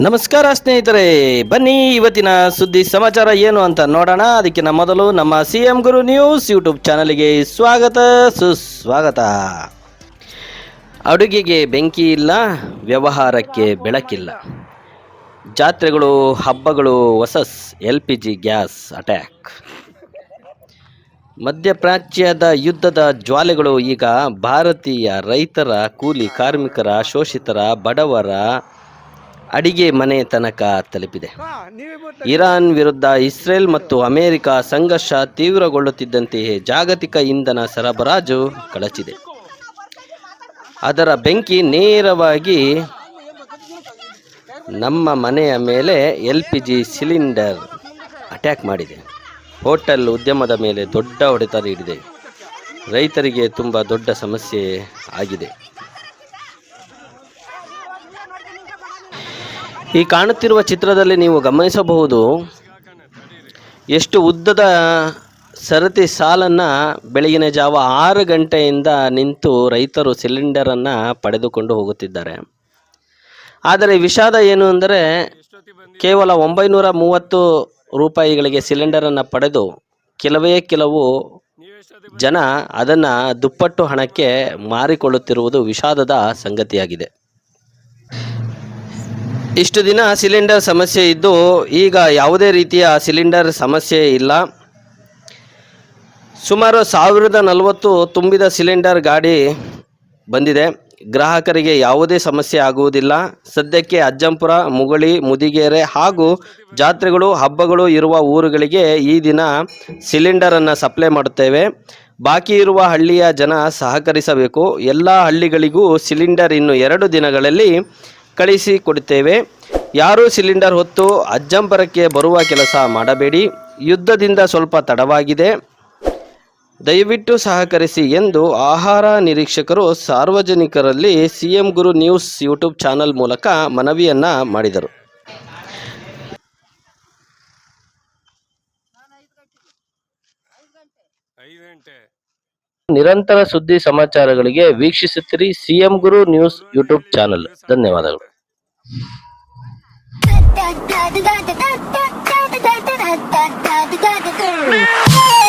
ನಮಸ್ಕಾರ ಸ್ನೇಹಿತರೆ, ಬನ್ನಿ ಇವತ್ತಿನ ಸುದ್ದಿ ಸಮಾಚಾರ ಏನು ಅಂತ ನೋಡೋಣ. ಅದಕ್ಕಿಂತ ಮೊದಲು ನಮ್ಮ CM ಗುರು ನ್ಯೂಸ್ ಯೂಟ್ಯೂಬ್ ಚಾನಲ್ಗೆ ಸ್ವಾಗತ ಸುಸ್ವಾಗತ. ಅಡುಗೆಗೆ ಬೆಂಕಿ ಇಲ್ಲ, ವ್ಯವಹಾರಕ್ಕೆ ಬೆಳಕಿಲ್ಲ. ಜಾತ್ರೆಗಳು, ಹಬ್ಬಗಳು ವರ್ಸಸ್ LPG ಗ್ಯಾಸ್ ಅಟ್ಯಾಕ್. ಮಧ್ಯಪ್ರಾಚ್ಯದ ಯುದ್ಧದ ಜ್ವಾಲೆಗಳು ಈಗ ಭಾರತೀಯ ರೈತರ, ಕೂಲಿ ಕಾರ್ಮಿಕರ, ಶೋಷಿತರ, ಬಡವರ ಅಡಿಗೆ ಮನೆ ತನಕ ತಲುಪಿದೆ. ಇರಾನ್ ವಿರುದ್ಧ ಇಸ್ರೇಲ್ ಮತ್ತು ಅಮೆರಿಕ ಸಂಘರ್ಷ ತೀವ್ರಗೊಳ್ಳುತ್ತಿದ್ದಂತೆಯೇ ಜಾಗತಿಕ ಇಂಧನ ಸರಬರಾಜು ಕಳಚಿದೆ. ಅದರ ಬೆಂಕಿ ನೇರವಾಗಿ ನಮ್ಮ ಮನೆಯ ಮೇಲೆ LPG ಸಿಲಿಂಡರ್ ಅಟ್ಯಾಕ್ ಮಾಡಿದೆ. ಹೋಟೆಲ್ ಉದ್ಯಮದ ಮೇಲೆ ದೊಡ್ಡ ಹೊಡೆತ ನೀಡಿದೆ. ರೈತರಿಗೆ ತುಂಬ ದೊಡ್ಡ ಸಮಸ್ಯೆ ಆಗಿದೆ. ಈ ಕಾಣುತ್ತಿರುವ ಚಿತ್ರದಲ್ಲಿ ನೀವು ಗಮನಿಸಬಹುದು, ಎಷ್ಟು ಉದ್ದದ ಸರತಿ ಸಾಲನ್ನು ಬೆಳಗಿನ ಜಾವ 6 ಗಂಟೆಯಿಂದ ನಿಂತು ರೈತರು ಸಿಲಿಂಡರನ್ನು ಪಡೆದುಕೊಂಡು ಹೋಗುತ್ತಿದ್ದಾರೆ. ಆದರೆ ವಿಷಾದ ಏನು ಅಂದರೆ, ಕೇವಲ 930 ರೂಪಾಯಿಗಳಿಗೆ ಸಿಲಿಂಡರನ್ನು ಪಡೆದು ಕೆಲವು ಜನ ಅದನ್ನು ದುಪ್ಪಟ್ಟು ಹಣಕ್ಕೆ ಮಾರಿಕೊಳ್ಳುತ್ತಿರುವುದು ವಿಷಾದದ ಸಂಗತಿಯಾಗಿದೆ. ಇಷ್ಟು ದಿನ ಸಿಲಿಂಡರ್ ಸಮಸ್ಯೆ ಇದ್ದು, ಈಗ ಯಾವುದೇ ರೀತಿಯ ಸಿಲಿಂಡರ್ ಸಮಸ್ಯೆ ಇಲ್ಲ. ಸುಮಾರು 1040 ತುಂಬಿದ ಸಿಲಿಂಡರ್ ಗಾಡಿ ಬಂದಿದೆ. ಗ್ರಾಹಕರಿಗೆ ಯಾವುದೇ ಸಮಸ್ಯೆ ಆಗುವುದಿಲ್ಲ. ಸದ್ಯಕ್ಕೆ ಅಜ್ಜಂಪುರ, ಮುಗುಳಿ, ಮುದಿಗೆರೆ ಹಾಗೂ ಜಾತ್ರೆಗಳು, ಹಬ್ಬಗಳು ಇರುವ ಊರುಗಳಿಗೆ ಈ ದಿನ ಸಿಲಿಂಡರನ್ನು ಸಪ್ಲೈ ಮಾಡುತ್ತೇವೆ. ಬಾಕಿ ಇರುವ ಹಳ್ಳಿಯ ಜನ ಸಹಕರಿಸಬೇಕು. ಎಲ್ಲ ಹಳ್ಳಿಗಳಿಗೂ ಸಿಲಿಂಡರ್ ಇನ್ನು 2 ದಿನಗಳಲ್ಲಿ ಕಳಿಸಿಕೊಡುತ್ತೇವೆ. ಯಾರೂ ಸಿಲಿಂಡರ್ ಹೊತ್ತು ಅಜ್ಜಂಪುರಕ್ಕೆ ಬರುವ ಕೆಲಸ ಮಾಡಬೇಡಿ. ಯುದ್ಧದಿಂದ ಸ್ವಲ್ಪ ತಡವಾಗಿದೆ, ದಯವಿಟ್ಟು ಸಹಕರಿಸಿ ಎಂದು ಆಹಾರ ನಿರೀಕ್ಷಕರು ಸಾರ್ವಜನಿಕರಲ್ಲಿ CM ಗುರು ನ್ಯೂಸ್ ಯೂಟ್ಯೂಬ್ ಚಾನಲ್ ಮೂಲಕ ಮನವಿಯನ್ನ ಮಾಡಿದರು. ನಿರಂತರ ಸುದ್ದಿ ಸಮಾಚಾರಗಳಿಗೆ ವೀಕ್ಷಿಸುತ್ತಿರಿ CM ಗುರು ನ್ಯೂಸ್ ಯೂಟ್ಯೂಬ್ ಚಾನಲ್. ಧನ್ಯವಾದಗಳು. Da da da da da da da da da da da da da da